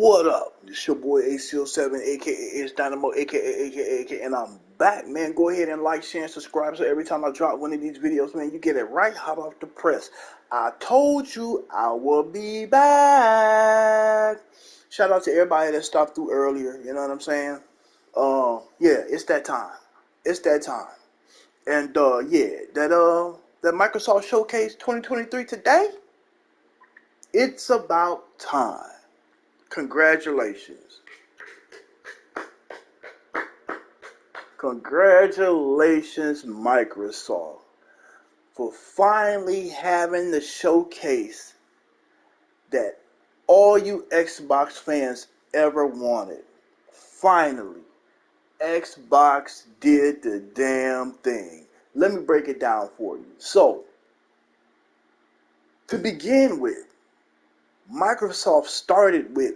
What up? It's your boy ACO7, aka It's Dynamo, aka, and I'm back, man. Go ahead and like, share, and subscribe so every time I drop one of these videos, man, you get it right hot off the press. I told you I will be back. Shout out to everybody that stopped through earlier, you know what I'm saying? Yeah, it's that time. It's that time. And yeah, that Microsoft Showcase 2023 today, it's about time. Congratulations. Congratulations, Microsoft, for finally having the showcase that all you Xbox fans ever wanted. Finally, Xbox did the damn thing. Let me break it down for you. So, to begin with, Microsoft started with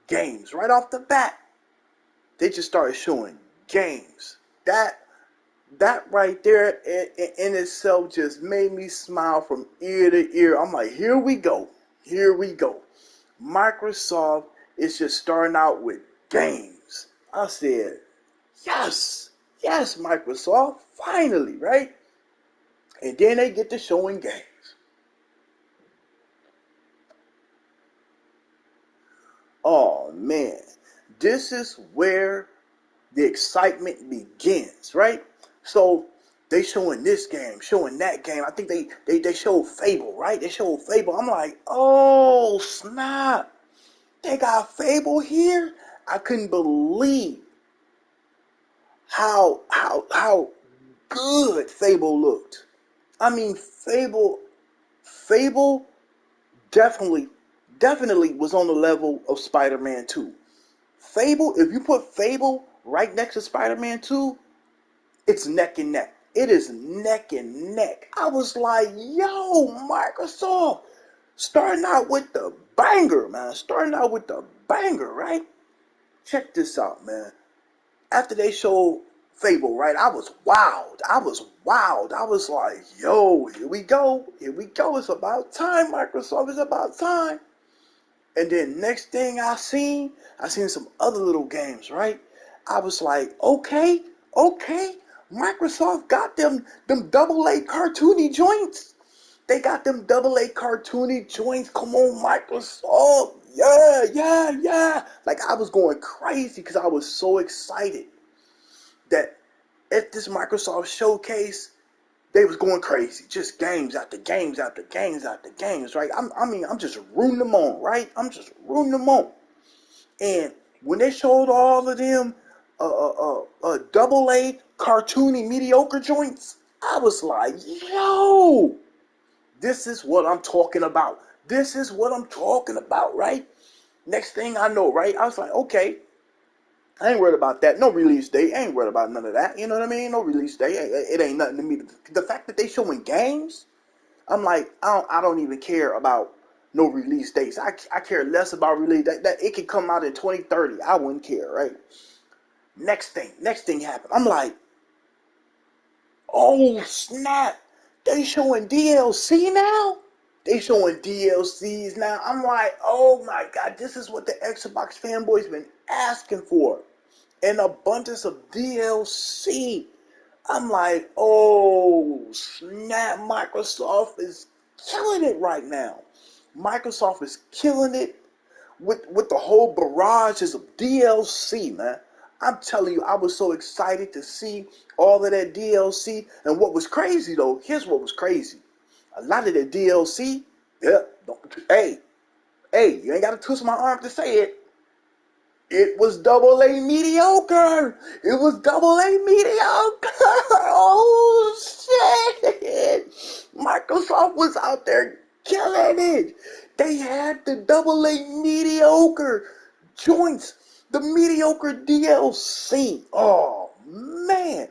games right off the bat. They just started showing games. That right there in itself just made me smile from ear to ear. I'm like, here we go. Here we go. Microsoft is just starting out with games. I said, yes, yes, Microsoft, finally, right? And then they get to showing games. Oh, man. This is where the excitement begins, right? So they showing this game, showing that game. I think they showed Fable, right? They showed Fable. I'm like, oh snap! They got Fable here. I couldn't believe how good Fable looked. I mean, Fable definitely was on the level of Spider-Man 2. Fable, if you put Fable right next to Spider-Man 2, it's neck and neck. It is neck and neck. I was like, yo, Microsoft, starting out with the banger, man. Starting out with the banger, right? Check this out, man. After they showed Fable, right, I was wild. I was wild. I was like, yo, here we go. Here we go. It's about time, Microsoft. It's about time. And then next thing I seen some other little games, right? I was like, okay, Microsoft got them double A cartoony joints. They got them double A cartoony joints. Come on, Microsoft. Yeah. Like I was going crazy because I was so excited that at this Microsoft showcase, they was going crazy, just games after games after games after games, right? I'm just rooting them on, right? I'm just rooting them on. And when they showed all of them double A cartoony mediocre joints, I was like, yo, this is what I'm talking about. This is what I'm talking about, right? Next thing I know, right? I was like, okay, I ain't worried about that. No release date. I ain't worried about none of that. You know what I mean? No release date. It ain't nothing to me. The fact that they showing games, I'm like, I don't even care about no release dates. I care less about release that it could come out in 2030. I wouldn't care, right? Next thing happened. I'm like, oh snap! They showing DLC now. They showing DLCs now. I'm like, oh my god, this is what the Xbox fanboys been asking for. An abundance of DLC. I'm like, oh snap, Microsoft is killing it right now. Microsoft is killing it with the whole barrages of DLC, man. I'm telling you, I was so excited to see all of that DLC. And what was crazy though, here's what was crazy. A lot of the DLC, yeah, hey, you ain't got to twist my arm to say it. It was double A mediocre. It was double A mediocre. Oh shit. Microsoft was out there killing it. They had the double A mediocre joints. The mediocre DLC. Oh man.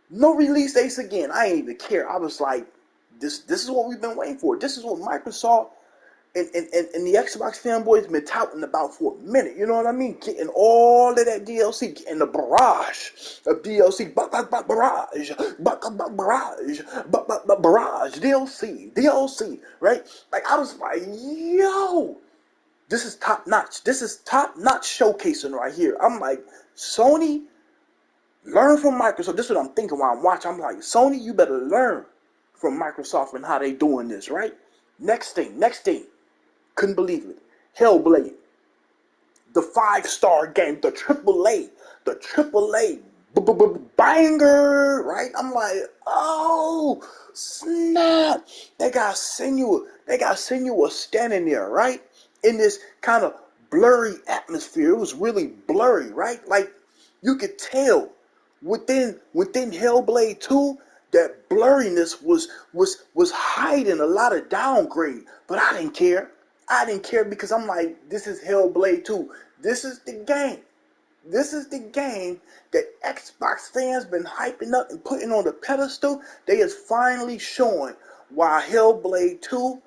No release dates again. I ain't even care. I was like, this is what we've been waiting for. This is what Microsoft and the Xbox fanboys been touting about for a minute. You know what I mean? Getting all of that DLC, getting the barrage of DLC, barrage, DLC, right? Like I was like, yo, This is top notch. This is top notch showcasing right here. I'm like, Sony, learn from Microsoft. This is what I'm thinking while I'm watching. I'm like, Sony, you better learn from Microsoft and how they doing this, right? Next thing. Couldn't believe it. Hellblade, the 5-star game, the triple A banger, right? I'm like, oh snap! They got Senua standing there, right? In this kind of blurry atmosphere. It was really blurry, right? Like you could tell within Hellblade 2 that blurriness was hiding a lot of downgrade, but I didn't care. I didn't care because I'm like, this is Hellblade 2. This is the game. This is the game that Xbox fans been hyping up and putting on the pedestal. They is finally showing why Hellblade 2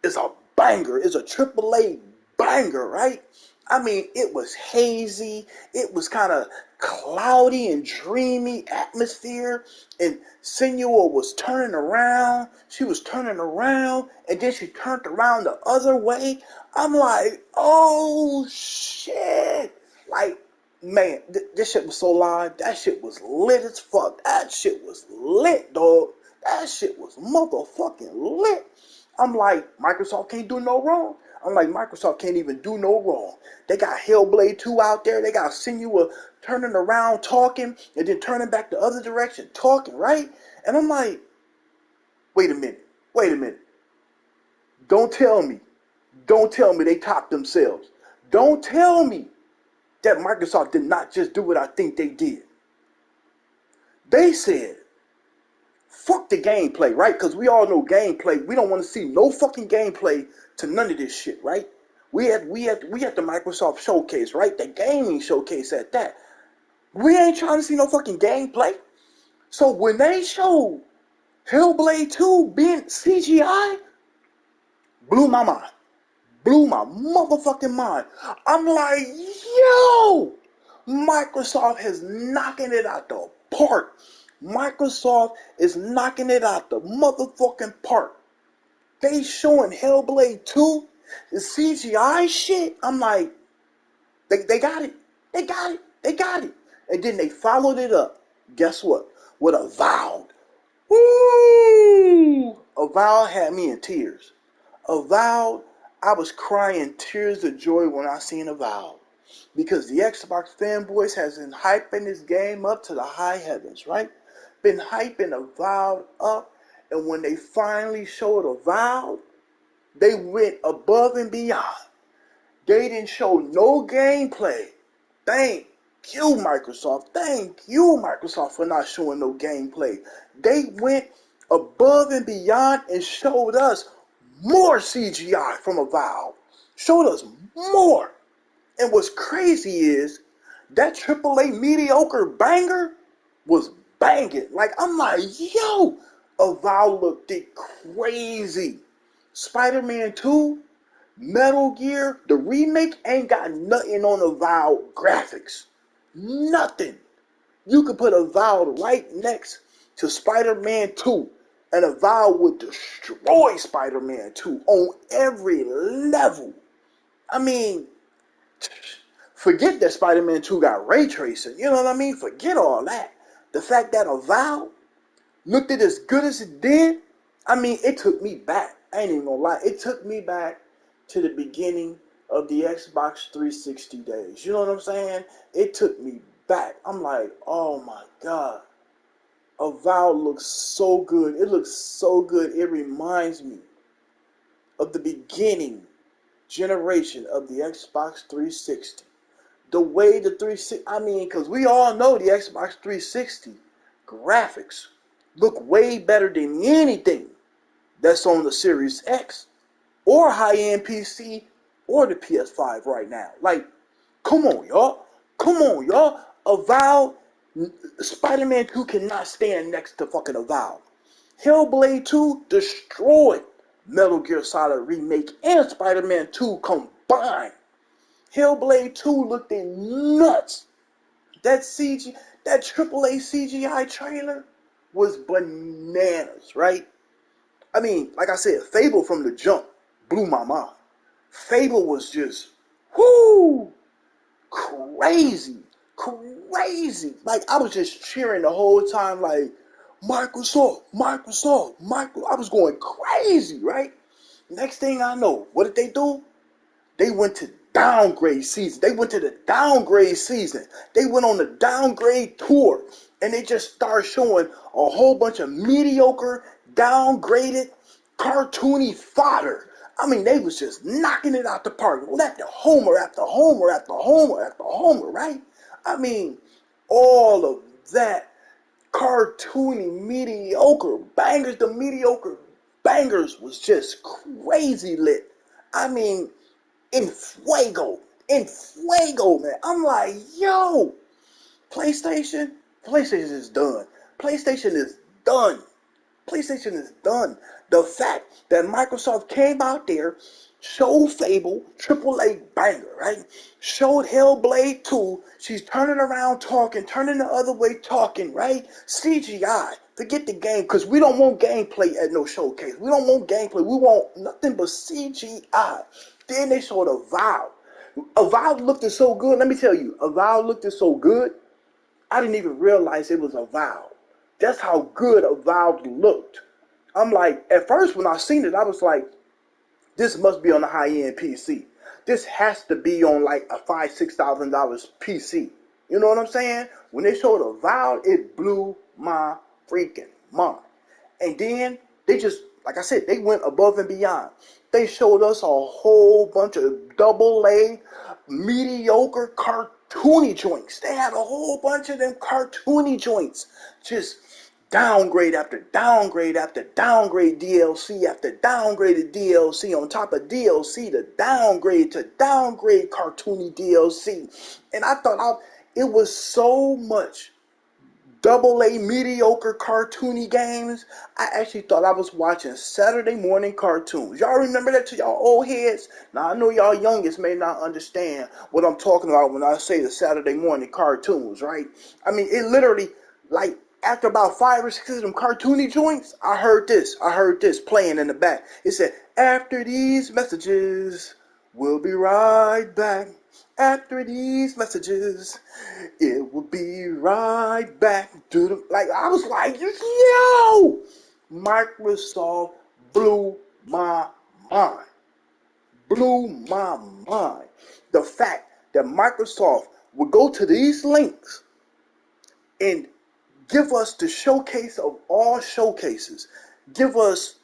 is a banger. It's a AAA banger, right? I mean, it was hazy. It was kind of cloudy and dreamy atmosphere. And Senua was turning around. She was turning around. And then she turned around the other way. I'm like, oh, shit. Like, man, this shit was so live. That shit was lit as fuck. That shit was lit, dog. That shit was motherfucking lit. I'm like, Microsoft can't do no wrong. I'm like, Microsoft can't even do no wrong. They got Hellblade 2 out there. They got Senua turning around talking and then turning back the other direction talking, right? And I'm like, wait a minute. Don't tell me they topped themselves. Don't tell me that Microsoft did not just do what I think they did. They said, fuck the gameplay, right? Because we all know gameplay. We don't want to see no fucking gameplay to none of this shit, right? We had the Microsoft showcase, right? The gaming showcase at that. We ain't trying to see no fucking gameplay. So when they showed Hellblade 2 being CGI, blew my mind. Blew my motherfucking mind. I'm like, yo, Microsoft is knocking it out the park. Microsoft is knocking it out the motherfucking park. They showing Hellblade 2, the CGI shit. I'm like, they got it. They got it. They got it. And then they followed it up. Guess what? With Avowed. Woo! Avowed had me in tears. Avowed, I was crying tears of joy when I seen Avowed. Because the Xbox fanboys has been hyping this game up to the high heavens, right? Been hyping Avowed up. And when they finally showed Avowed, they went above and beyond. They didn't show no gameplay. Thank you, Microsoft. Thank you, Microsoft, for not showing no gameplay. They went above and beyond and showed us more CGI from Avowed. Showed us more. And what's crazy is that AAA mediocre banger was banging. Like, I'm like, yo, Avowed looked crazy. Spider-Man 2, Metal Gear, the remake ain't got nothing on Avowed graphics. Nothing. You could put Avowed right next to Spider-Man 2, and Avowed would destroy Spider-Man 2 on every level. I mean, forget that Spider-Man 2 got ray tracing. You know what I mean? Forget all that. The fact that Avowed looked at as good as it did, I mean, it took me back. I ain't even gonna lie. It took me back to the beginning of the Xbox 360 days. You know what I'm saying? It took me back. I'm like, oh my God. Avowed looks so good. It looks so good. It reminds me of the beginning generation of the Xbox 360. The way the 360, I mean, because we all know the Xbox 360 graphics look way better than anything that's on the Series X or high-end PC or the PS5 right now. Like, come on, y'all. Come on, y'all. Avowed, Spider-Man 2 cannot stand next to fucking Avowed. Hellblade 2 destroyed Metal Gear Solid Remake and Spider-Man 2 combined. Hellblade 2 looked nuts. That AAA CGI trailer was bananas, right? I mean, like I said, Fable from the jump blew my mind. Fable was just, whoo, crazy, crazy. Like, I was just cheering the whole time, like, Microsoft, Microsoft, Microsoft. I was going crazy, right? Next thing I know, what did they do? They went to downgrade season. They went to the downgrade season. They went on the downgrade tour. And they just started showing a whole bunch of mediocre, downgraded, cartoony fodder. I mean, they was just knocking it out the park. After homer, after homer, after homer, after homer, right? I mean, all of that cartoony, mediocre bangers, the mediocre bangers was just crazy lit. I mean, in fuego, man. I'm like, yo, PlayStation, PlayStation is done. PlayStation is done. PlayStation is done. The fact that Microsoft came out there, showed Fable, AAA banger, right? Showed Hellblade 2. She's turning around talking, turning the other way talking, right? CGI. Forget the game, because we don't want gameplay at no showcase. We don't want gameplay. We want nothing but CGI. Then they showed Avowed. Avowed looked so good. Let me tell you, Avowed looked so good. I didn't even realize it was Avowed. That's how good Avowed looked. I'm like, at first when I seen it, I was like, this must be on a high-end PC. This has to be on like a $5,000-$6,000 PC. You know what I'm saying? When they showed Avowed, it blew my freaking mind. And then they just, like I said, they went above and beyond. They showed us a whole bunch of AA, mediocre, cartoony joints. They had a whole bunch of them cartoony joints. Just downgrade after downgrade after downgrade, DLC after downgraded DLC on top of DLC to downgrade cartoony DLC. And I thought it was so much AA mediocre cartoony games. I actually thought I was watching Saturday morning cartoons. Y'all remember that to y'all old heads? Now I know y'all youngest may not understand what I'm talking about when I say the Saturday morning cartoons, right? I mean, it literally, like, after about 5 or 6 of them cartoony joints, I heard this playing in the back. It said, after these messages, we'll be right back. After these messages, it will be right back to the, like, I was like, yo, Microsoft blew my mind. Blew my mind. The fact that Microsoft would go to these links and give us the showcase of all showcases. Give us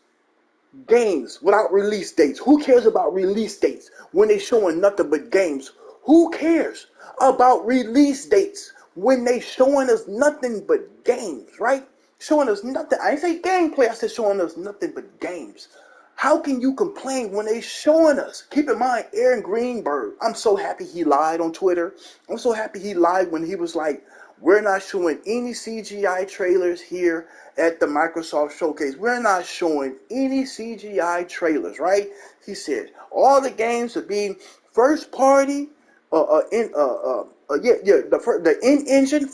games without release dates. Who cares about release dates when they showing nothing but games? Who cares about release dates when they showing us nothing but games, right? Showing us nothing. I didn't say gameplay, I said showing us nothing but games. How can you complain when they showing us? Keep in mind, Aaron Greenberg, I'm so happy he lied on Twitter. I'm so happy he lied when he was like, we're not showing any CGI trailers here at the Microsoft Showcase. We're not showing any CGI trailers, right? He said all the games are being first party, the in-engine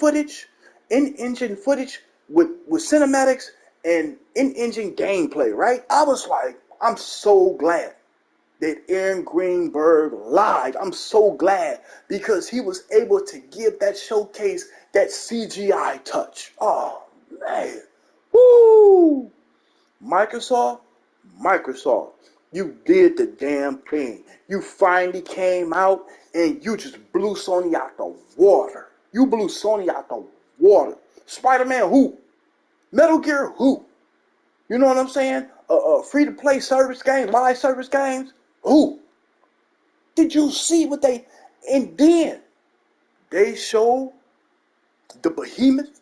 footage with cinematics and in-engine gameplay, right? I was like, I'm so glad that Aaron Greenberg lied. I'm so glad because he was able to give that showcase that CGI touch. Oh, man. Woo! Microsoft, Microsoft, you did the damn thing. You finally came out and you just blew Sony out the water. You blew Sony out the water. Spider-Man who? Metal Gear who? You know what I'm saying? Free-to-play service games, live service games. Who? Did you see what they... And then they showed the behemoth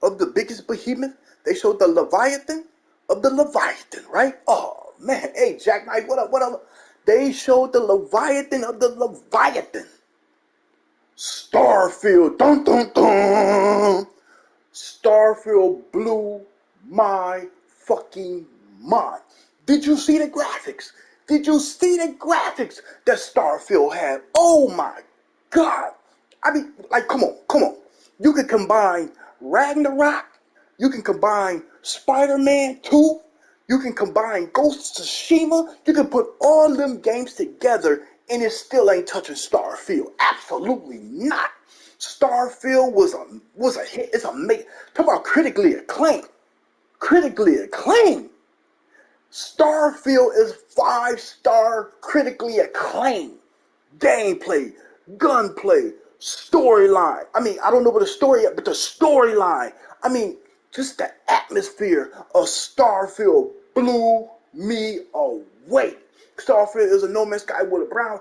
of the biggest behemoth. They showed the Leviathan of the Leviathan, right? Oh, man. Hey, Jack Knight, what up, what up? They showed the Leviathan of the Leviathan. Starfield. Dun, dun, dun. Starfield blew my fucking mind. Did you see the graphics? Did you see the graphics that Starfield had? Oh my God. I mean, like, come on. You can combine Ragnarok, you can combine Spider-Man 2, You can combine Ghost of Tsushima. You can put all them games together, and it still ain't touching Starfield. Absolutely not. Starfield was a hit. It's amazing. Talk about critically acclaimed. Critically acclaimed. Starfield is 5-star critically acclaimed. Gameplay, gunplay, storyline. I mean, I don't know what the story is, but the storyline. I mean, just the atmosphere of Starfield blew me away. Starfield is a No Man's Sky with a brown.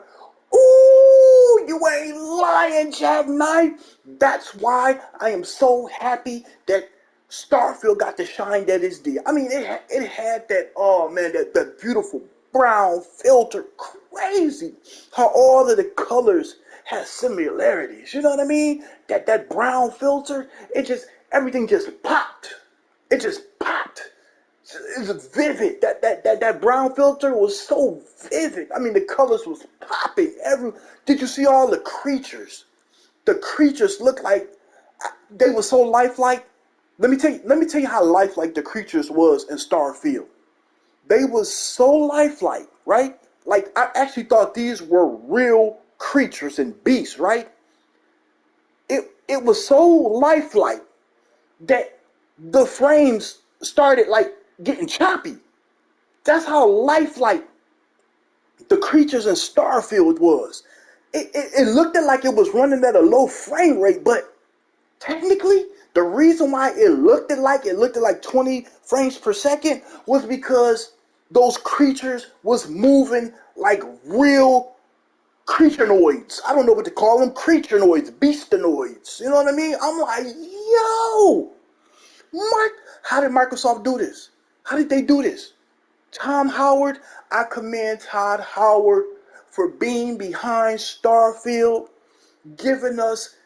Ooh, you ain't lying, Jack Knight. That's why I am so happy that Starfield got the shine that it did. I mean, it had that, oh man, that beautiful brown filter. Crazy how all of the colors had similarities. You know what I mean? That brown filter, everything just popped. It just popped. It's vivid. That brown filter was so vivid. I mean, the colors was popping. Did you see all the creatures? The creatures looked like they were so lifelike. Let me tell you how lifelike the creatures was in Starfield. They was so lifelike, right? Like I actually thought these were real creatures and beasts, right? It was so lifelike that the frames started like getting choppy. That's how lifelike the creatures in Starfield was. It looked like it was running at a low frame rate, but technically, the reason why it looked like 20 frames per second was because those creatures was moving like real creatureoids. I don't know what to call them. Creatureoids, beastonoids. You know what I mean? I'm like, yo, Mark, how did Microsoft do this? How did they do this? Tom Howard, I commend Todd Howard for being behind Starfield, giving us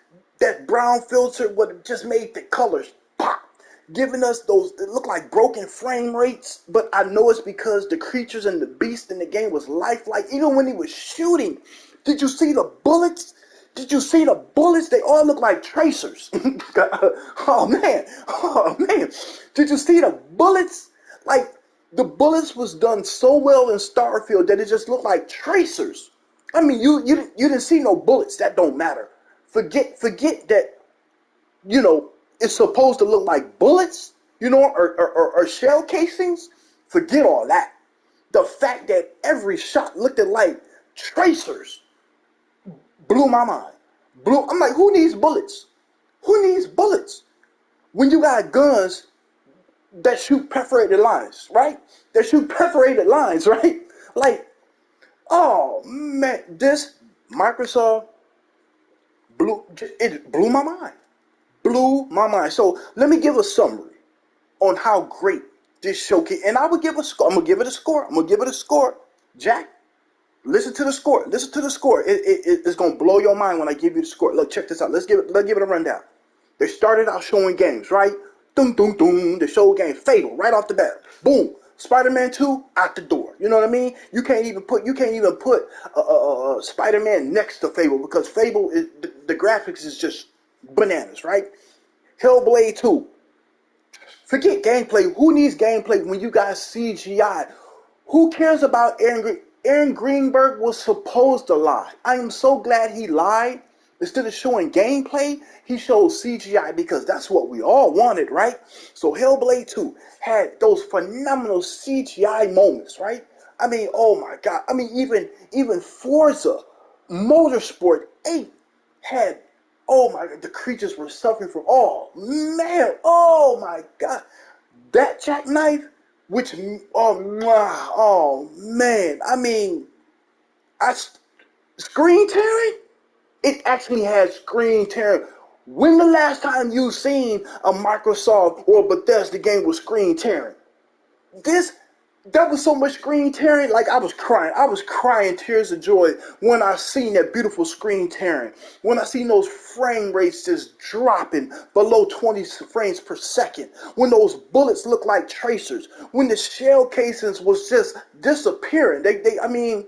that brown filter would just made the colors pop, giving us those, it looked like broken frame rates, but I know it's because the creatures and the beast in the game was lifelike. Even when he was shooting, did you see the bullets? Did you see the bullets? They all look like tracers. Oh man. Did you see the bullets? Like, the bullets was done so well in Starfield that it just looked like tracers. I mean, you didn't see no bullets. That don't matter. Forget that, it's supposed to look like bullets, or shell casings. Forget all that. The fact that every shot looked like tracers blew my mind. I'm like, who needs bullets? Who needs bullets? When you got guns that shoot perforated lines, right? That shoot perforated lines, right? Like, oh man, this Microsoft blew my mind. Blew my mind. So let me give a summary on how great this showcase. And I would give a score. I'm gonna give it a score. Jack, listen to the score. Listen to the score. It's gonna blow your mind when I give you the score. Look, check this out. Let's give it a rundown. They started out showing games, right? Dum dum dum. They showed games. Fable right off the bat. Boom. Spider-Man 2 out the door. You know what I mean? You can't even put Spider-Man next to Fable because Fable is the graphics is just bananas, right? Hellblade 2. Forget gameplay. Who needs gameplay when you got CGI? Who cares about Aaron Green? Aaron Greenberg was supposed to lie. I am so glad he lied. Instead of showing gameplay, he showed CGI because that's what we all wanted, right? So Hellblade 2 had those phenomenal CGI moments, right? I mean, oh my God. I mean, even Forza Motorsport 8 had, oh my God, the creatures were suffering from, oh man, oh my God. That jackknife, which, oh man, I mean, I screen tearing. It actually has screen tearing. When the last time you seen a Microsoft or a Bethesda game with screen tearing? This, that was so much screen tearing, like I was crying. I was crying tears of joy when I seen that beautiful screen tearing. When I seen those frame rates just dropping below 20 frames per second. When those bullets looked like tracers. When the shell casings was just disappearing. I mean,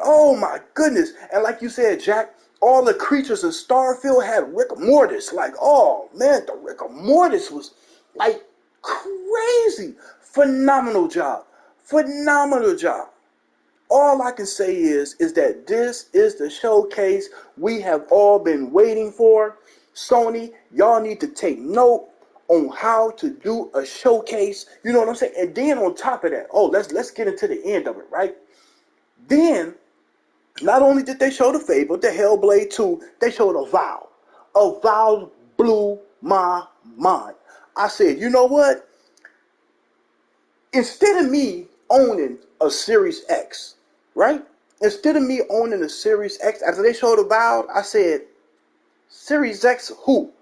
oh my goodness. And like you said, Jack, all the creatures in Starfield had rigor mortis. Like, oh man, the rigor mortis was like crazy. Phenomenal job. Phenomenal job. All I can say is that this is the showcase we have all been waiting for. Sony, y'all need to take note on how to do a showcase. You know what I'm saying? And then on top of that, let's get into the end of it, right? Then, not only did they show the Fable, the Hellblade 2, they showed Avowed. Avowed blew my mind. I said, you know what? Instead of me owning a Series X, right? Instead of me owning a Series X, after they showed Avowed, I said, Series X who?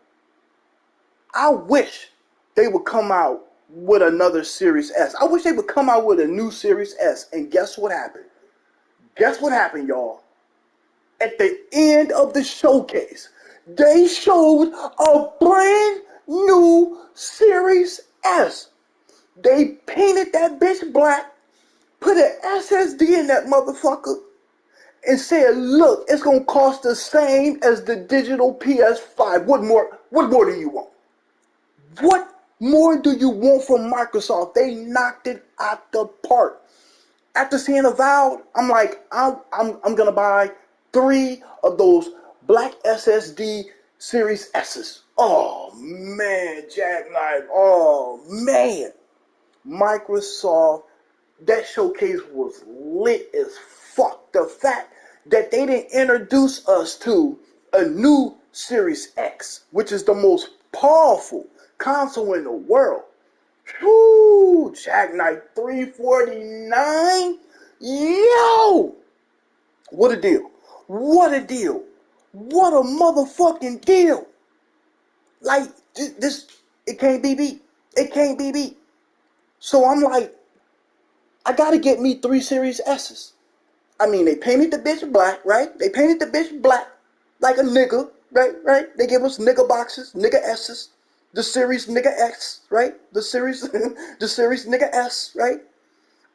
I wish they would come out with another Series S. I wish they would come out with a new Series S. And guess what happened? Guess what happened, y'all? At the end of the showcase, they showed a brand new Series S. They painted that bitch black, put an SSD in that motherfucker, and said, look, it's going to cost the same as the digital PS5. What more do you want? What more do you want from Microsoft? They knocked it out the park. After seeing Avowed, I'm like, I'm gonna buy 3 of those black SSD Series S's. Oh man, Jackknife. Oh man, Microsoft. That showcase was lit as fuck. The fact that they didn't introduce us to a new Series X, which is the most powerful console in the world. Whoo, Jackknife 349. Yo, what a deal. What a deal. What a motherfucking deal. Like, this, it can't be beat. It can't be beat. So I'm like, I gotta get me 3 Series S's. I mean, they painted the bitch black, right? They painted the bitch black like a nigga, right? They give us nigga boxes, nigga S's. The Series nigga X, right? The Series, the Series nigga S, right?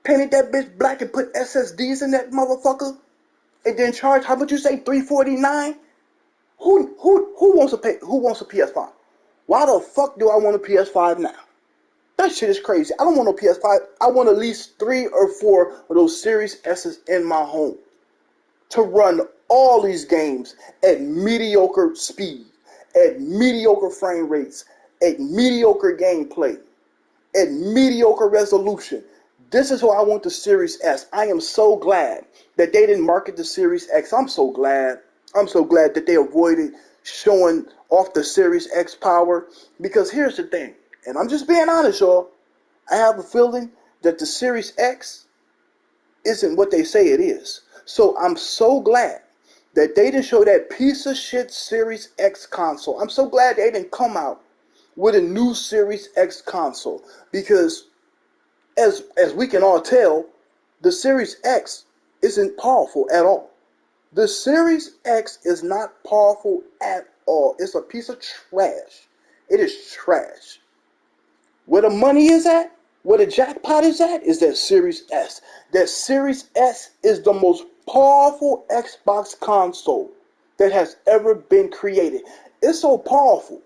Painted that bitch black and put SSDs in that motherfucker, and then charge, how much you say, $349? Who wants to pay? Who wants a PS5? Why the fuck do I want a PS5 now? That shit is crazy. I don't want no PS5. I want at least 3 or 4 of those Series S's in my home to run all these games at mediocre speed, at mediocre frame rates, at mediocre gameplay, at mediocre resolution. This is why I want the Series S. I am so glad that they didn't market the Series X. I'm so glad. I'm so glad that they avoided showing off the Series X power. Because here's the thing, and I'm just being honest, y'all. I have a feeling that the Series X isn't what they say it is. So I'm so glad that they didn't show that piece of shit Series X console. I'm so glad they didn't come out with a new Series X console, because as we can all tell, the Series X isn't powerful at all. The Series X is not powerful at all. It's a piece of trash. It is trash. Where the money is at, where the jackpot is that Series S. That Series S is the most powerful Xbox console that has ever been created. It's so powerful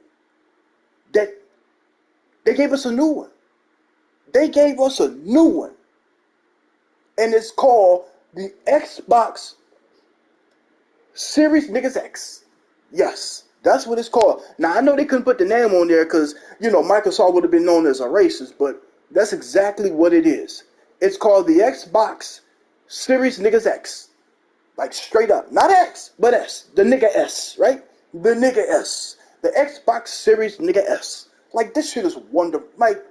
that they gave us a new one. They gave us a new one. And it's called the Xbox Series Niggas X. Yes, that's what it's called. Now, I know they couldn't put the name on there because, Microsoft would have been known as a racist, but that's exactly what it is. It's called the Xbox Series Niggas X. Like, straight up. Not X, but S. The nigga S, right? The nigga S. The Xbox Series Nigga S. Like, this shit is wonderful. Like,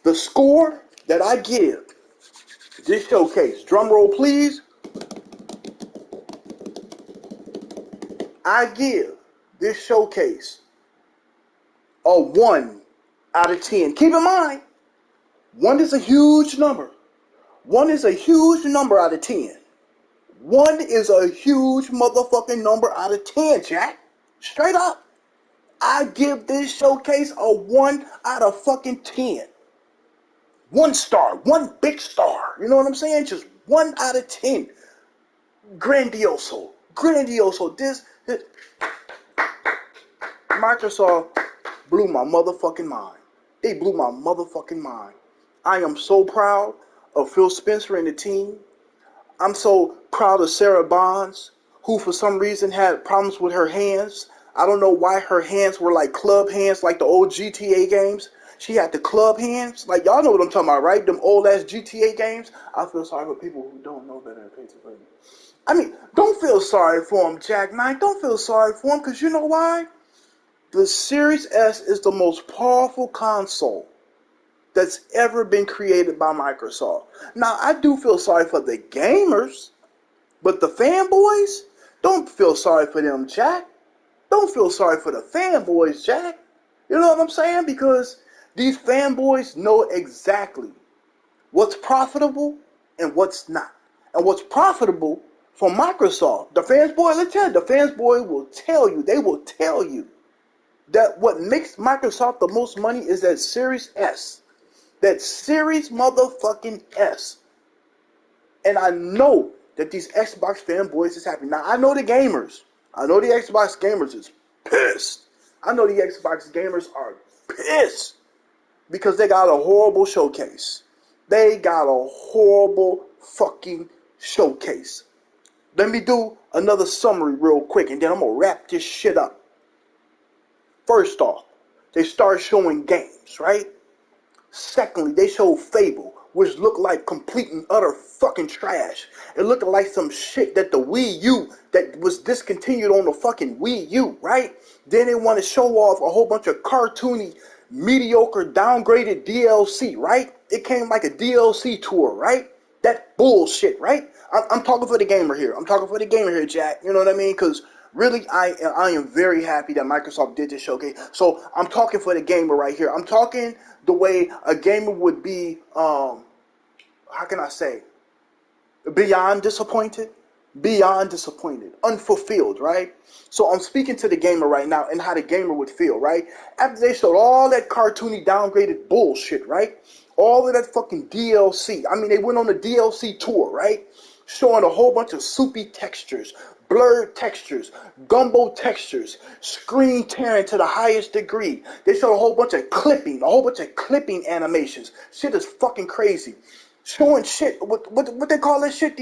the score that I give this showcase, drum roll please, I give this showcase a 1 out of 10. Keep in mind, 1 is a huge number. 1 is a huge number out of 10. 1 is a huge motherfucking number out of 10, Jack. Straight up. I give this showcase a 1 out of fucking 10. 1 star. 1 big star. You know what I'm saying? Just 1 out of 10. Grandioso. Grandioso. This Microsoft blew my motherfucking mind. They blew my motherfucking mind. I am so proud of Phil Spencer and the team. I'm so proud of Sarah Bonds, who for some reason had problems with her hands. I don't know why her hands were like club hands, like the old GTA games. She had the club hands. Like, y'all know what I'm talking about, right? Them old ass GTA games. I feel sorry for people who don't know better than Pennsylvania. I mean, don't feel sorry for him, Jack Knight. Don't feel sorry for him, because you know why? The Series S is the most powerful console that's ever been created by Microsoft. Now, I do feel sorry for the gamers, but the fanboys, don't feel sorry for them, Jack. Don't feel sorry for the fanboys, Jack. You know what I'm saying? Because these fanboys know exactly what's profitable and what's not. And what's profitable for Microsoft, the fanboy, let's tell you, the fanboy will tell you, they will tell you that what makes Microsoft the most money is that Series S. That Series motherfucking S. And I know that these Xbox fanboys is happy. Now, I know the gamers. I know the Xbox gamers is pissed. I know the Xbox gamers are pissed because they got a horrible showcase. They got a horrible fucking showcase. Let me do another summary real quick, and then I'm going to wrap this shit up. First off, they start showing games, right? Secondly, they showed Fable, which looked like complete and utter fucking trash. It looked like some shit that the Wii U, that was discontinued on the fucking Wii U, right? Then they want to show off a whole bunch of cartoony, mediocre, downgraded DLC, right? It came like a DLC tour, right? That bullshit, right? I'm talking for the gamer here. I'm talking for the gamer here, Jack. You know what I mean? Because really, I am very happy that Microsoft did this showcase. So I'm talking for the gamer right here. I'm talking the way a gamer would be, how can I say, beyond disappointed, unfulfilled, right? So I'm speaking to the gamer right now and how the gamer would feel, right? After they showed all that cartoony downgraded bullshit, right? All of that fucking DLC. I mean, they went on a DLC tour, right? Showing a whole bunch of soupy textures, blurred textures, gumbo textures, screen tearing to the highest degree. They showed a whole bunch of clipping animations. Shit is fucking crazy. Showing shit, what they call that shit?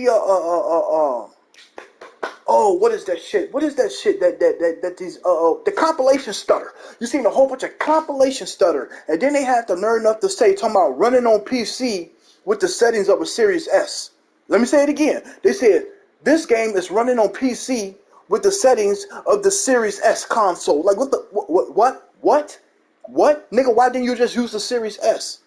What is that shit? What is that shit that these the compilation stutter? You seen a whole bunch of compilation stutter, and then they had the nerve enough to say talking about running on PC with the settings of a Series S. Let me say it again. They said this game is running on PC with the settings of the Series S console. Like what? Nigga, why didn't you just use the Series S?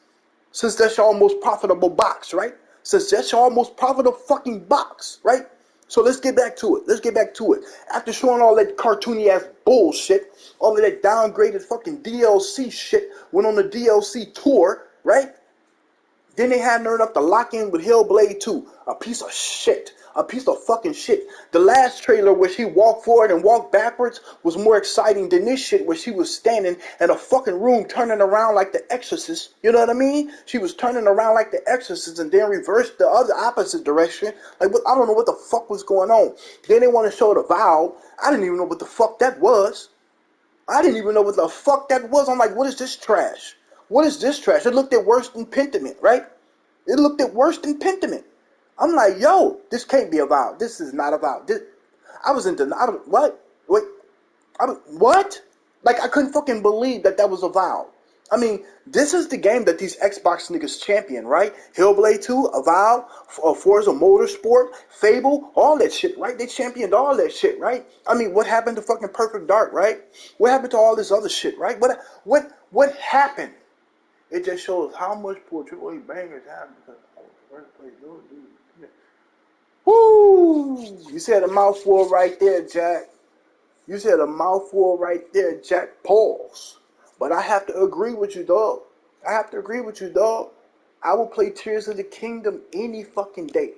Since that's your most profitable box, right? Since that's your most profitable fucking box, right? So let's get back to it. After showing all that cartoony ass bullshit, all of that downgraded fucking DLC shit, went on the DLC tour, right? Then they had nerve enough to lock in with Hellblade 2. A piece of shit. A piece of fucking shit. The last trailer where she walked forward and walked backwards was more exciting than this shit where she was standing in a fucking room turning around like the Exorcist. You know what I mean? She was turning around like the Exorcist and then reversed the other opposite direction. Like, I don't know what the fuck was going on. Then they want to show the Vow. I didn't even know what the fuck that was. I'm like, what is this trash? What is this trash? It looked at worse than Pentiment, right? It looked at worse than Pentiment. I'm like, yo, this can't be a Vow. This is not a Vow. I was in denial. What? Wait, what? Like, I couldn't fucking believe that was a Vow. I mean, this is the game that these Xbox niggas champion, right? Hellblade 2, Avowed, Forza Motorsport, Fable, all that shit, right? They championed all that shit, right? I mean, what happened to fucking Perfect Dark, right? What happened to all this other shit, right? What happened? It just shows how much poor AAA bangers have because first place. Woo! You said a mouthful right there, Jack. You said a mouthful right there, Jack. Pause. But I have to agree with you, dog. I will play Tears of the Kingdom any fucking day.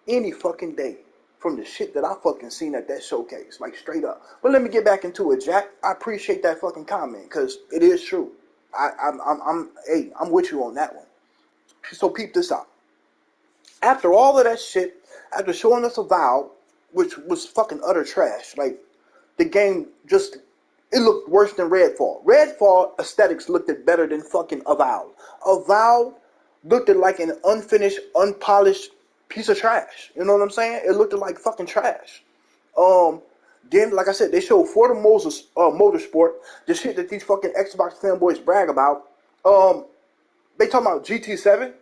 Any fucking day. From the shit that I fucking seen at that showcase. Like, straight up. But let me get back into it, Jack. I appreciate that fucking comment. Because it is true. I'm with you on that one. So peep this out. After all of that shit, after showing us Avowed, which was fucking utter trash, like, the game just, it looked worse than Redfall. Redfall aesthetics looked better than fucking Avowed. Avowed looked at like an unfinished, unpolished piece of trash. You know what I'm saying? It looked like fucking trash. Um, then, like I said, they showed Forza Motorsport, the shit that these fucking Xbox fanboys brag about. They talking about GT7.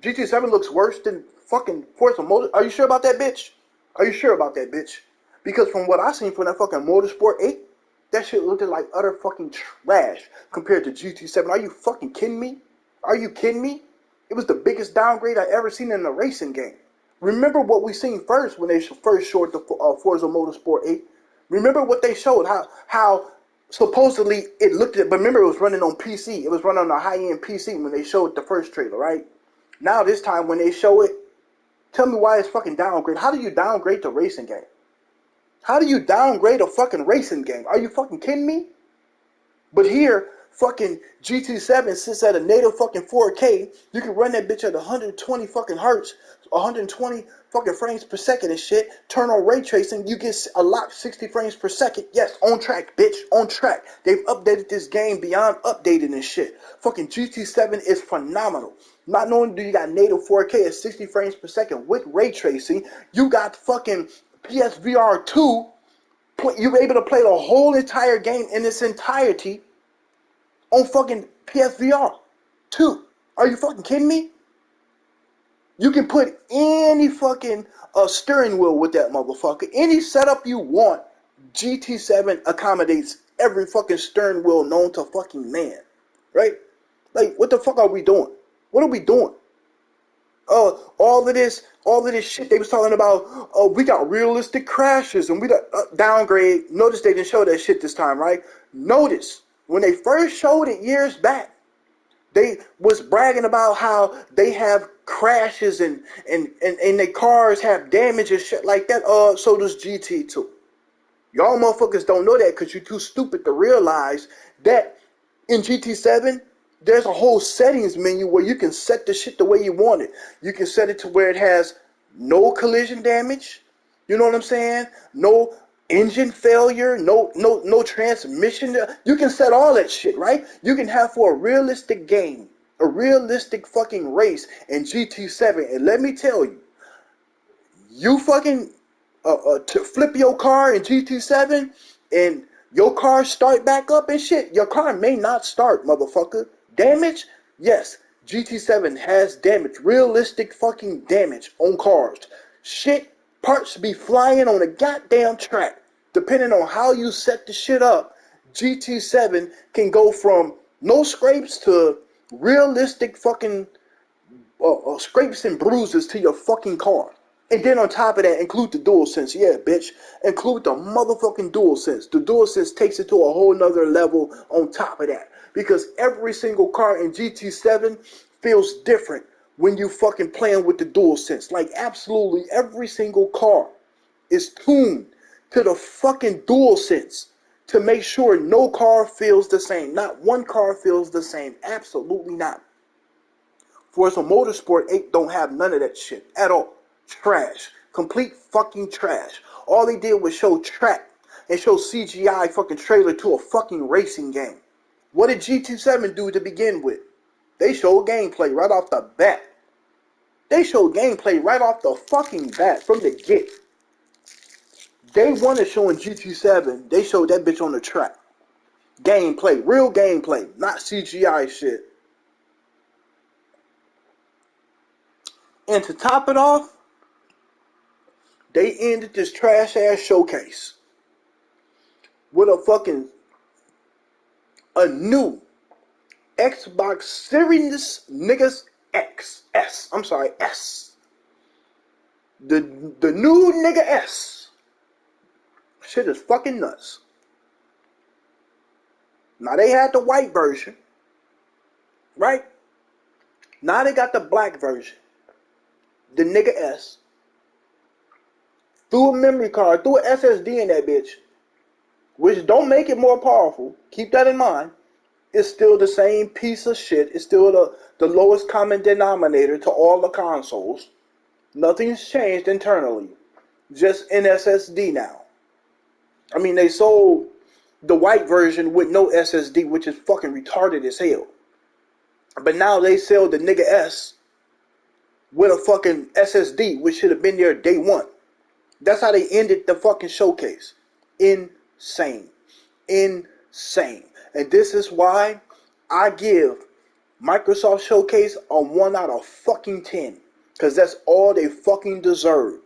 GT7 looks worse than fucking Forza Motor. Are you sure about that, bitch? Are you sure about that, bitch? Because from what I seen from that fucking Motorsport 8, that shit looked like utter fucking trash compared to GT7. Are you fucking kidding me? Are you kidding me? It was the biggest downgrade I ever seen in a racing game. Remember what we seen first when they first showed the Forza Motorsport 8? Remember what they showed, how supposedly it looked at, but remember it was running on PC. It was running on a high-end PC when they showed the first trailer, right? Now this time when they show it, tell me why it's fucking downgrade. How do you downgrade the racing game? How do you downgrade a fucking racing game? Are you fucking kidding me? But here, fucking GT7 sits at a native fucking 4K. You can run that bitch at 120 fucking hertz, 120 fucking frames per second and shit. Turn on ray tracing, you get a lock 60 frames per second. Yes, on track, bitch, on track. They've updated this game beyond updating and shit. Fucking GT7 is phenomenal. Not only do you got native 4K at 60 frames per second with ray tracing, you got fucking PSVR 2. You're able to play the whole entire game in its entirety on fucking PSVR 2. Are you fucking kidding me? You can put any fucking steering wheel with that motherfucker. Any setup you want, GT7 accommodates every fucking steering wheel known to fucking man. Right? Like, what the fuck are we doing? What are we doing? All of this shit they was talking about. We got realistic crashes and we got downgrade. Notice they didn't show that shit this time, right? Notice when they first showed it years back, they was bragging about how they have crashes and their cars have damage and shit like that. So does GT2. Y'all motherfuckers don't know that because you're too stupid to realize that in GT7, there's a whole settings menu where you can set the shit the way you want it. You can set it to where it has no collision damage. You know what I'm saying? No engine failure, no transmission. You can set all that shit, right? You can have for a realistic game, a realistic fucking race in GT7. And let me tell you, you fucking to flip your car in GT7 and your car start back up and shit, your car may not start, motherfucker. Damage? Yes, GT7 has damage, realistic fucking damage on cars. Shit, parts be flying on a goddamn track. Depending on how you set the shit up, GT7 can go from no scrapes to realistic fucking scrapes and bruises to your fucking car. And then on top of that, include the DualSense. Yeah, bitch. Include the motherfucking DualSense. The DualSense takes it to a whole nother level on top of that. Because every single car in GT7 feels different when you fucking playing with the DualSense. Like, absolutely every single car is tuned to the fucking DualSense to make sure no car feels the same. Not one car feels the same. Absolutely not. Forza Motorsport 8 don't have none of that shit at all. Trash. Complete fucking trash. All they did was show track and show CGI fucking trailer to a fucking racing game. What did GT7 do to begin with? They showed gameplay right off the bat. They showed gameplay right off the fucking bat from the get. Day one of showing GT7, they showed that bitch on the track. Gameplay, real gameplay, not CGI shit. And to top it off, they ended this trash ass showcase with a new Xbox Series niggas S. I'm sorry, S. The new nigga S. Shit is fucking nuts. Now they had the white version, right? Now they got the black version. The nigga S. Threw a memory card, threw an SSD in that bitch, which don't make it more powerful. Keep that in mind. It's still the same piece of shit. It's still the lowest common denominator to all the consoles. Nothing's changed internally. Just an SSD now. I mean, they sold the white version with no SSD, which is fucking retarded as hell. But now they sell the nigga S with a fucking SSD, which should have been there day one. That's how they ended the fucking showcase. Insane. Insane. And this is why I give Microsoft Showcase a 1 out of fucking 10. Because that's all they fucking deserve.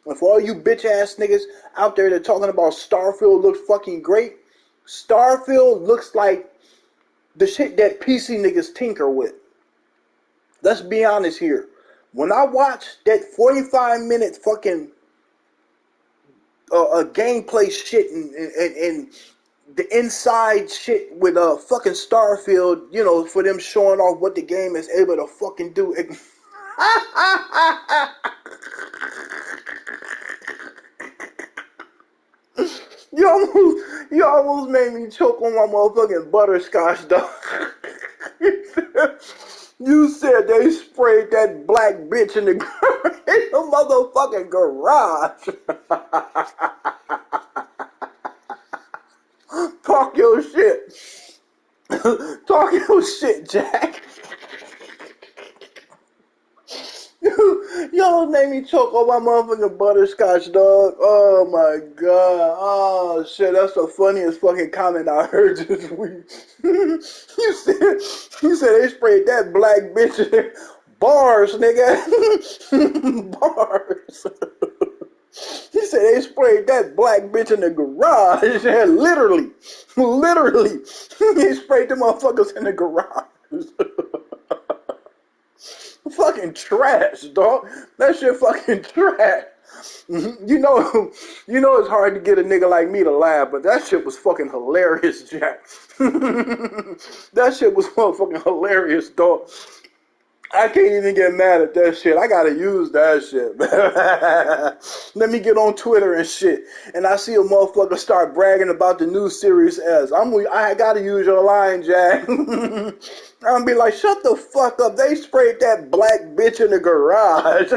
And for all you bitch ass niggas out there that talking about Starfield looks fucking great, Starfield looks like the shit that PC niggas tinker with. Let's be honest here. When I watched that 45-minute fucking gameplay shit and the inside shit with fucking Starfield, you know, for them showing off what the game is able to fucking do. You almost made me choke on my motherfucking butterscotch, dog. You said they sprayed that black bitch in the motherfucking garage. Talk your shit. Talk your shit, Jack. Y'all made me choke on my motherfucking butterscotch, dog. Oh my god. Oh shit, that's the funniest fucking comment I heard this week. you said they sprayed that black bitch in there. Bars, nigga. Bars. He said they sprayed that black bitch in the garage. Literally. Literally. They sprayed the motherfuckers in the garage. Fucking trash, dog. That shit fucking trash. You know it's hard to get a nigga like me to laugh, but that shit was fucking hilarious, Jack. That shit was motherfucking hilarious, dog. I can't even get mad at that shit. I gotta use that shit, man. Let me get on Twitter and shit, and I see a motherfucker start bragging about the new Series S. I gotta use your line, Jack. I'm gonna be like, shut the fuck up. They sprayed that black bitch in the garage.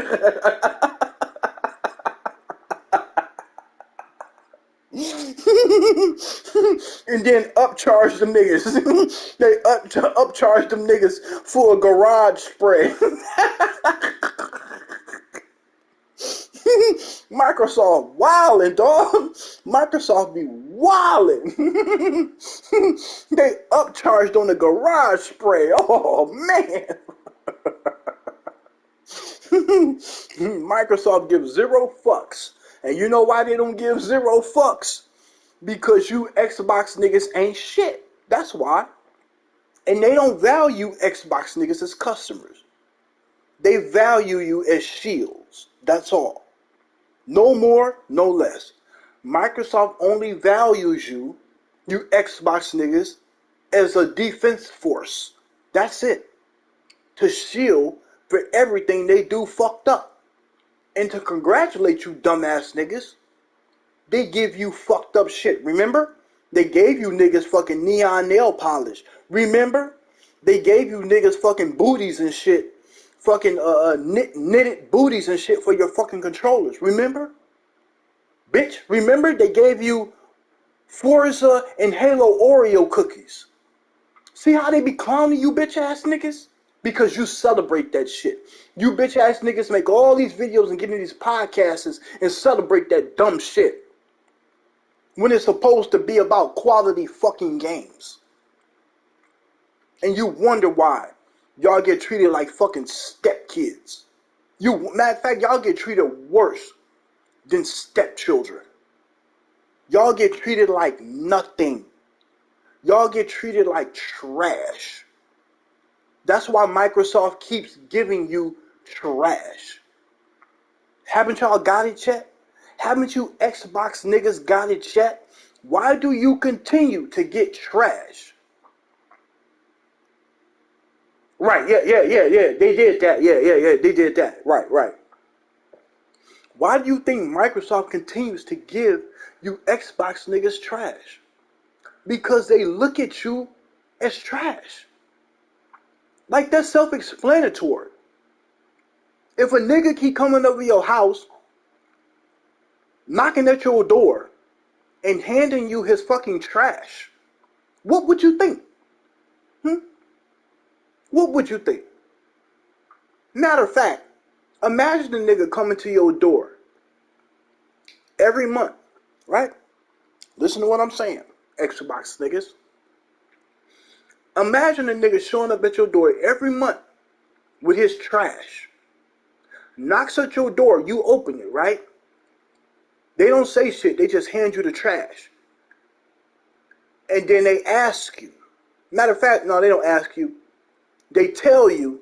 And then upcharge them niggas. They upcharge them niggas for a garage spray. Microsoft wildin', dog. Microsoft be wildin'. They upcharged on the garage spray. Oh man. Microsoft gives 0 fucks. And you know why they don't give 0 fucks? Because you Xbox niggas ain't shit. That's why. And they don't value Xbox niggas as customers. They value you as shields. That's all. No more, no less. Microsoft only values you Xbox niggas, as a defense force. That's it. To shield for everything they do fucked up. And to congratulate you dumbass niggas, they give you fucked up shit. Remember? They gave you niggas fucking neon nail polish. Remember? They gave you niggas fucking booties and shit. Fucking knitted booties and shit for your fucking controllers. Remember? Bitch, remember? They gave you Forza and Halo Oreo cookies. See how they be clowning you bitch ass niggas? Because you celebrate that shit. You bitch ass niggas make all these videos and get in these podcasts and celebrate that dumb shit. When it's supposed to be about quality fucking games. And you wonder why y'all get treated like fucking stepkids. Matter of fact, y'all get treated worse than stepchildren. Y'all get treated like nothing. Y'all get treated like trash. That's why Microsoft keeps giving you trash. Haven't y'all got it yet? Haven't you Xbox niggas got it yet? Why do you continue to get trash? Right, yeah. They did that. Yeah, they did that. Right. Why do you think Microsoft continues to give you Xbox niggas trash? Because they look at you as trash. Like, that's self-explanatory. If a nigga keep coming over your house, knocking at your door, and handing you his fucking trash, what would you think? What would you think? Matter of fact, imagine a nigga coming to your door every month, right? Listen to what I'm saying, Xbox niggas. Imagine a nigga showing up at your door every month with his trash. Knocks at your door, you open it, right? They don't say shit, they just hand you the trash. And then they ask you. Matter of fact, no, they don't ask you. They tell you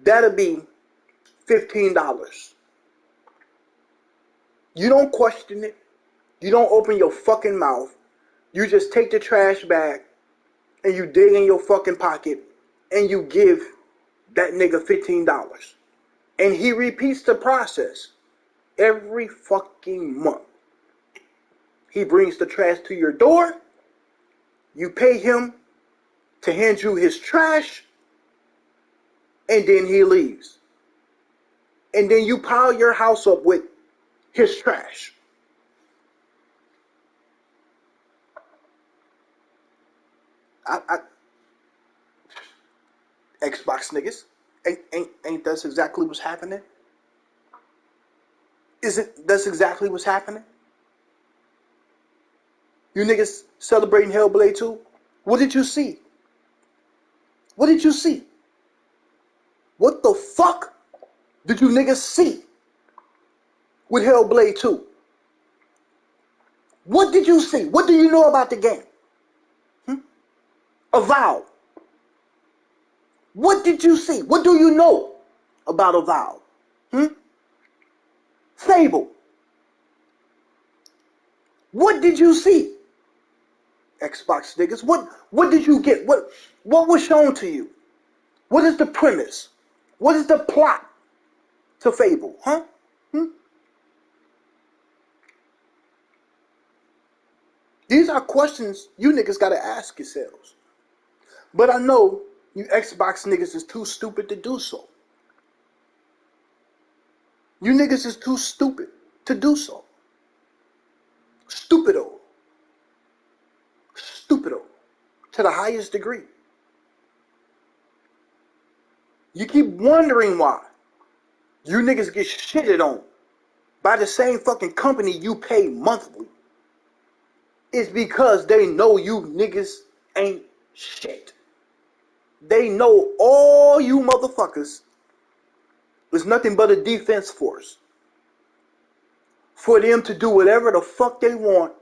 that'll be $15. You don't question it. You don't open your fucking mouth. You just take the trash bag and you dig in your fucking pocket and you give that nigga $15. And he repeats the process every fucking month. He brings the trash to your door. You pay him to hand you his trash. And then he leaves. And then you pile your house up with his trash. Xbox niggas, ain't that's exactly what's happening? That's exactly what's happening? You niggas celebrating Hellblade 2? What did you see? What did you see? What the fuck did you niggas see with Hellblade 2? What did you see? What do you know about the game? Avowed. What did you see? What do you know about Avowed? Fable. What did you see? Xbox niggas. What did you get? What was shown to you? What is the premise? What is the plot to Fable? These are questions you niggas gotta ask yourselves. But I know you Xbox niggas is too stupid to do so. You niggas is too stupid to do so. Stupido. Stupido. To the highest degree. You keep wondering why you niggas get shitted on by the same fucking company you pay monthly. It's because they know you niggas ain't shit. They know all you motherfuckers is nothing but a defense force for them to do whatever the fuck they want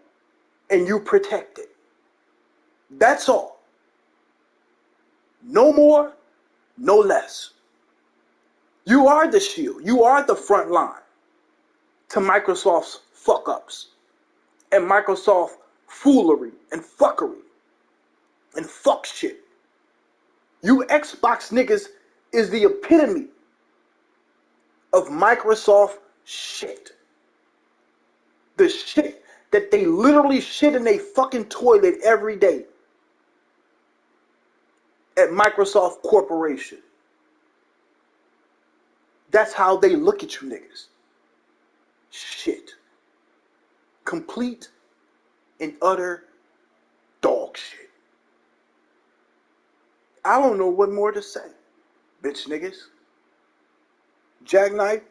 and you protect it. That's all. No more, no less. You are the shield. You are the front line to Microsoft's fuck-ups and Microsoft foolery and fuckery and fuck shit. You Xbox niggas is the epitome of Microsoft shit. The shit that they literally shit in a fucking toilet every day at Microsoft Corporation. That's how they look at you niggas. Shit. Complete and utter dog shit. I don't know what more to say, bitch niggas. Jackknife,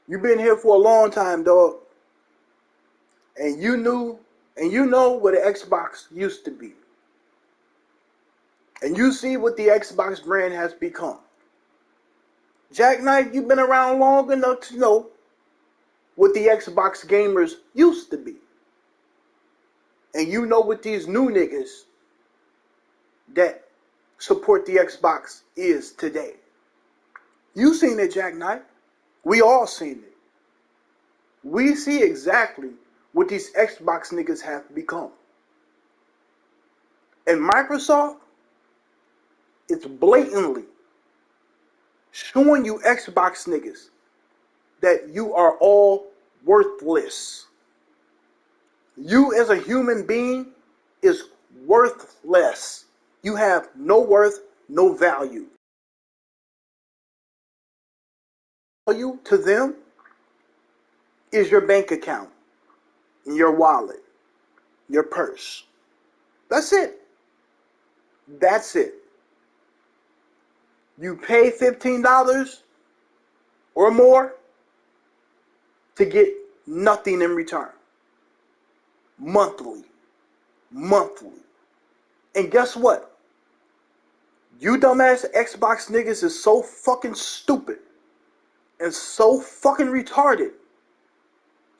you been here for a long time, dog. And you know what an Xbox used to be. And you see what the Xbox brand has become. Jackknife, you've been around long enough to know what the Xbox gamers used to be. And you know what these new niggas that support the Xbox is today. You seen it, Jackknife. We all seen it. We see exactly what these Xbox niggas have become. And Microsoft is blatantly showing you Xbox niggas that you are all worthless. You as a human being is worthless. You have no worth, no value. Value to them is your bank account, your wallet, your purse. That's it. That's it. You pay $15 or more to get nothing in return. Monthly. And guess what? You dumbass Xbox niggas is so fucking stupid and so fucking retarded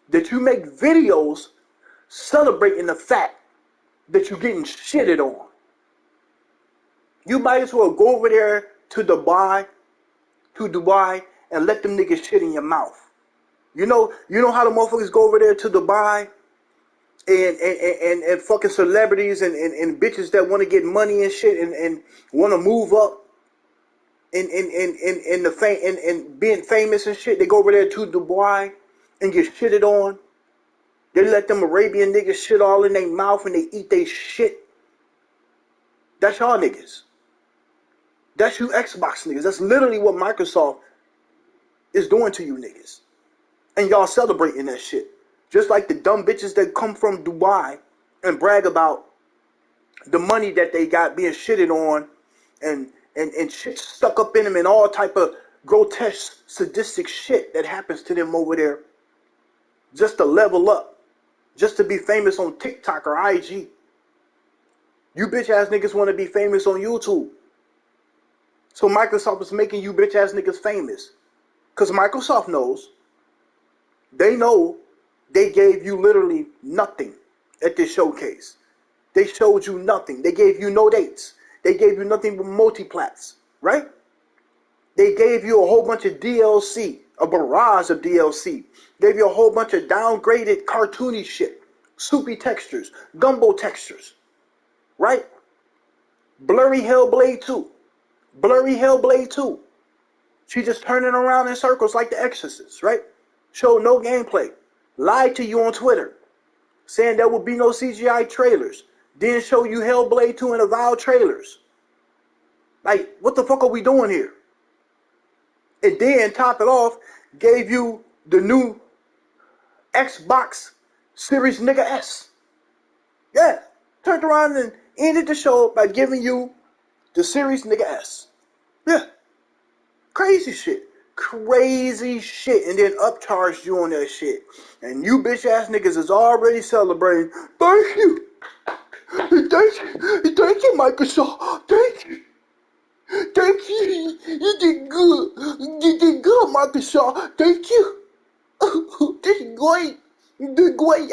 that you make videos celebrating the fact that you're getting shitted on. You might as well go over there to Dubai, and let them niggas shit in your mouth. You know how the motherfuckers go over there to Dubai and fucking celebrities and bitches that want to get money and shit and want to move up in the fame and being famous and shit. They go over there to Dubai and get shitted on. They let them Arabian niggas shit all in their mouth and they eat they shit. That's y'all niggas. That's you Xbox niggas. That's literally what Microsoft is doing to you niggas. And y'all celebrating that shit. Just like the dumb bitches that come from Dubai and brag about the money that they got being shitted on and shit stuck up in them and all type of grotesque, sadistic shit that happens to them over there just to level up, just to be famous on TikTok or IG. You bitch ass niggas want to be famous on YouTube. So Microsoft is making you bitch ass niggas famous. Because Microsoft knows, they know they gave you literally nothing at this showcase. They showed you nothing. They gave you no dates. They gave you nothing but multiplats, right? They gave you a whole bunch of DLC, a barrage of DLC. Gave you a whole bunch of downgraded cartoony shit, soupy textures, gumbo textures, right? Blurry Hellblade 2. Blurry Hellblade 2. She just turning around in circles like the Exorcist, right? Showed no gameplay. Lied to you on Twitter, saying there would be no CGI trailers. Didn't show you Hellblade 2 and Avowed trailers. Like, what the fuck are we doing here? And then, top it off, gave you the new Xbox Series Nigga S. Yeah, turned around and ended the show by giving you the Series Nigga S. Yeah, crazy shit. Crazy shit. And then upcharged you on that shit. And you bitch ass niggas is already celebrating. Thank you. Thank you, Microsoft. Thank you. Thank you. You did good. You did good, Microsoft. Thank you. This is great. You did great.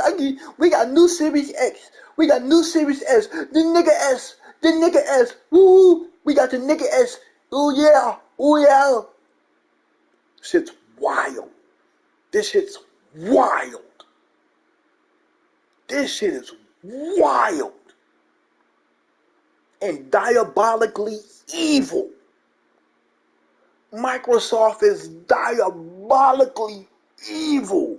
We got new Series X. We got new Series S. The nigga S. The nigga S. Woo. We got the nigga S. Oh yeah. Oh yeah. Shit's wild. This shit's wild. This shit is wild. And diabolically evil. Microsoft is diabolically evil.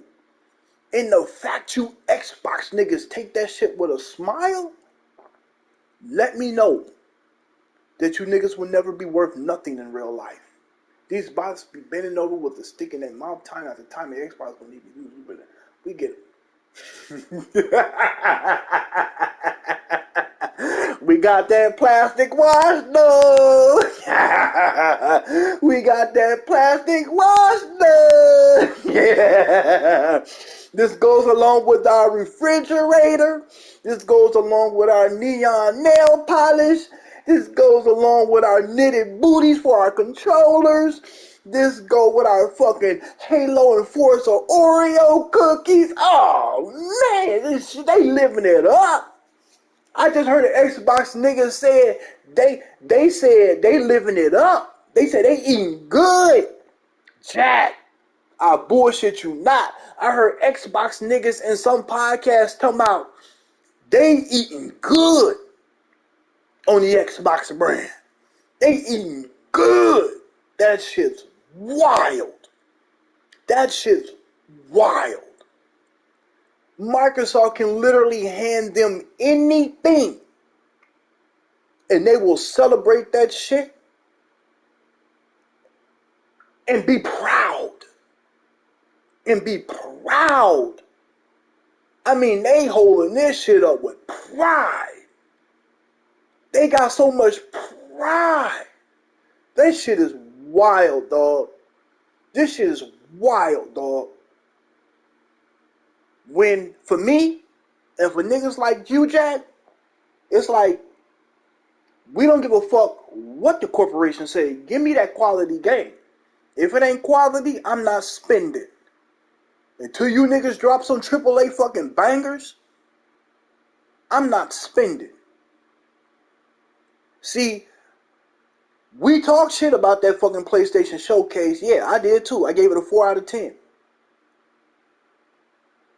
And the fact you Xbox niggas take that shit with a smile, let me know that you niggas will never be worth nothing in real life. These bots be bending over with a stick in their mouth time after time. The Xbox will need to use it. We get it. We got that plastic wash, no. We got that plastic wash, no. Yeah. This goes along with our refrigerator. This goes along with our neon nail polish. This goes along with our knitted booties for our controllers. This go with our fucking Halo and Forza Oreo cookies. Oh man, this shit, they living it up. I just heard an Xbox nigga said they said they living it up. They said they eating good. Jack, I bullshit you not. I heard Xbox niggas in some podcast talking about they eating good on the Xbox brand. They eating good. That shit's wild. That shit's wild. Microsoft can literally hand them anything and they will celebrate that shit and be proud. And be proud. I mean, they holding this shit up with pride. They got so much pride. That shit is wild, dog. This shit is wild, dog. When, for me, and for niggas like you, Jack, it's like, we don't give a fuck what the corporation say. Give me that quality game. If it ain't quality, I'm not spending. Until you niggas drop some AAA fucking bangers, I'm not spending. See, we talk shit about that fucking PlayStation Showcase. Yeah, I did too. I gave it a 4 out of 10.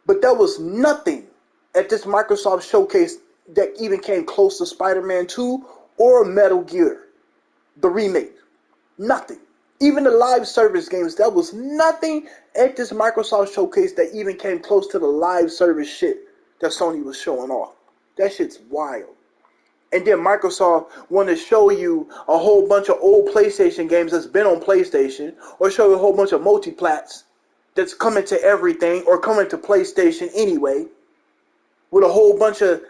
But there was nothing at this Microsoft Showcase that even came close to Spider-Man 2 or Metal Gear, the remake. Nothing. Even the live service games, there was nothing at this Microsoft Showcase that even came close to the live service shit that Sony was showing off. That shit's wild. And then Microsoft want to show you a whole bunch of old PlayStation games that's been on PlayStation, or show you a whole bunch of multiplats that's coming to everything or coming to PlayStation anyway, with a whole bunch of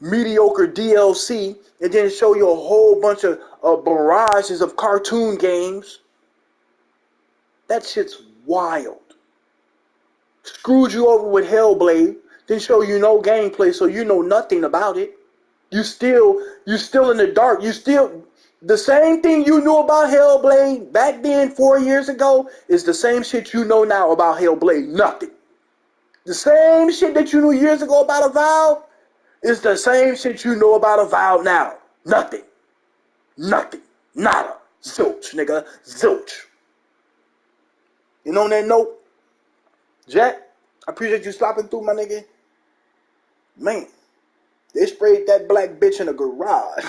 mediocre DLC, and then show you a whole bunch of barrages of cartoon games. That shit's wild. Screwed you over with Hellblade, then show you no gameplay, so you know nothing about it. You still in the dark. You still, the same thing you knew about Hellblade back then 4 years ago is the same shit you know now about Hellblade. Nothing. The same shit that you knew years ago about Avowed is the same shit you know about Avowed now. Nothing. Nothing. Nada. Zilch, nigga. Zilch. And on that note, Jack, I appreciate you stopping through, my nigga. Man, they sprayed that black bitch in the garage.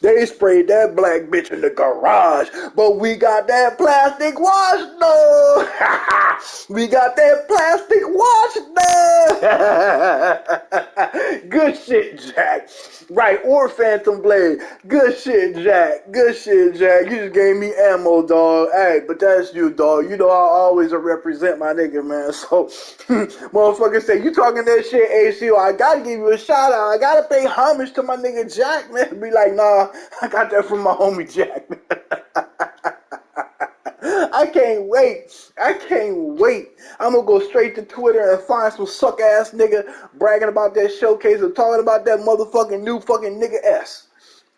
They sprayed that black bitch in the garage, but we got that plastic wash though. We got that plastic wash though. Good shit, Jack. Right, or Phantom Blade. Good shit, Jack. Good shit, Jack. You just gave me ammo, dog. Hey, but that's you, dog. You know I always represent my nigga, man. So, motherfucker say, you talking that shit, ACO. I gotta give you a shout out. I gotta pay homage to my nigga Jack, man. Be like, nah, I got that from my homie Jack. I can't wait. I can't wait. I'm gonna go straight to Twitter and find some suck ass nigga bragging about that showcase and talking about that motherfucking new fucking nigga S.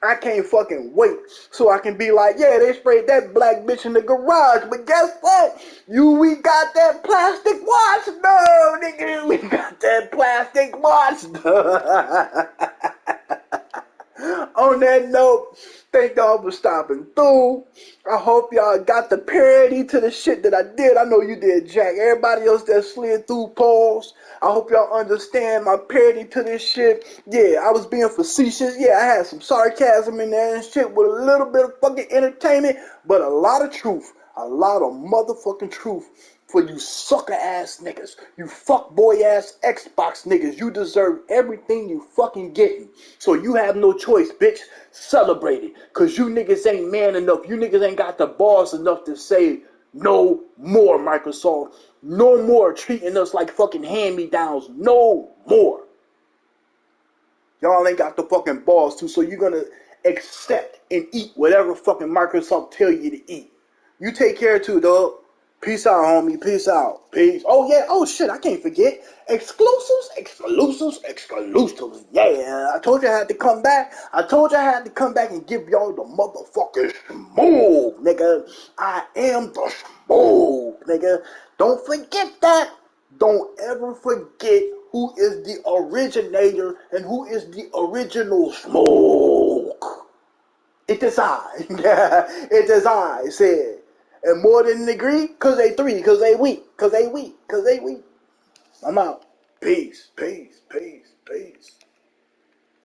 I can't fucking wait so I can be like, yeah, they sprayed that black bitch in the garage, but guess what? We got that plastic watch, no, nigga. We got that plastic watch, no. On that note, thank y'all for stopping through. I hope y'all got the parody to the shit that I did. I know you did, Jack. Everybody else that slid through polls, I hope y'all understand my parody to this shit. Yeah, I was being facetious. Yeah, I had some sarcasm in there and shit with a little bit of fucking entertainment, but a lot of truth. A lot of motherfucking truth for you sucker ass niggas. You fuck boy ass Xbox niggas. You deserve everything you fucking getting. So you have no choice, bitch. Celebrate it. Cause you niggas ain't man enough. You niggas ain't got the balls enough to say no more, Microsoft. No more treating us like fucking hand-me-downs. No more. Y'all ain't got the fucking balls to, so you're gonna accept and eat whatever fucking Microsoft tell you to eat. You take care too, dog. Peace out, homie. Peace out. Peace. Oh, yeah. Oh, shit. I can't forget. Exclusives. Yeah. I told you I had to come back. I told you I had to come back and give y'all the motherfucking smoke, nigga. I am the smoke, nigga. Don't forget that. Don't ever forget who is the originator and who is the original smoke. It is I. It is I, said. And more than an agree, cause they three, cause they weak, cause they weak, cause they weak. I'm out. Peace, peace, peace, peace.